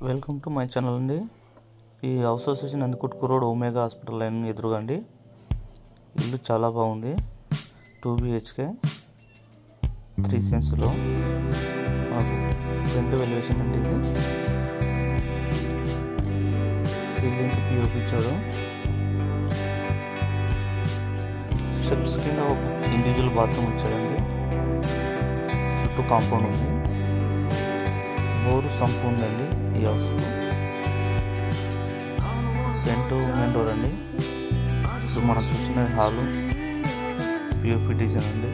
Welcome to my channel అండి. ఈ house వచ్చేసి Nandikotkur road omega hospital line ఎదురుగా అండి. ఇల్లు చాలా బాగుంది. 2 BHK 3 సెన్స్లో మాకు ఫ్రంట్ వెలివేషన్ అండి. ఇది సీలింగ్కి POP ఇచ్చాడు. స్టెప్స్ కింద ఒక ఇండివిజువల్ బాత్రూమ్ ఇచ్చాడండి. చుట్టూ కాంపౌండ్ ఉంది. బోరు సంపు ఉందండి ఈ హౌస్కు. ఫ్రంట్ మెయిన్ డోర్ అండి. ఇప్పుడు మనం చూసిన హాలు POP డిజైన్ అండి.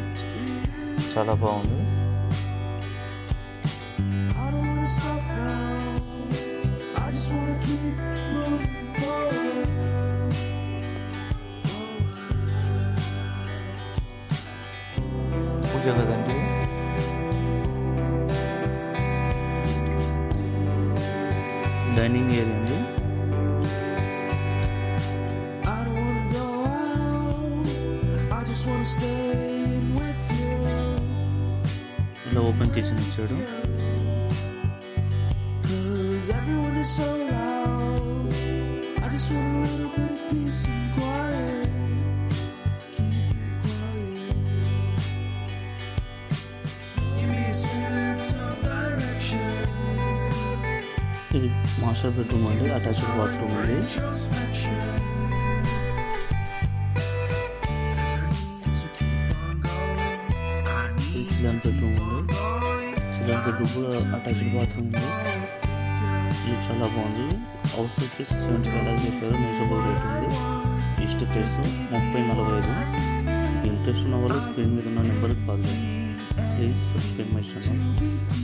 చాలా బాగుంది. పూజ కదండి. డైనింగ్ ఏరియా అండి. ఇలా ఓపెన్ కిచెన్ ఇచ్చాడు. ఇది మాస్టర్ బెడ్రూమ్ అండి. అటాచ్డ్ బాత్రూమ్ ఉంది. చిల్డ్రన్ బెడ్రూమ్ ఉంది. చిల్డ్రన్ బెడ్రూమ్ కూడా అటాచ్డ్ బాత్రూమ్ ఉంది. ఇది చాలా బాగుంది. హౌస్ వచ్చేసి 75 చెప్పారు. రీజనబుల్ రేట్ ఉంది. East face 3045. ఇంట్రెస్ట్ ఉన్న వాళ్ళు స్క్రీన్ మీద ఉన్న నెంబర్కి కాల్ చేయండి. Please subscribe my channel.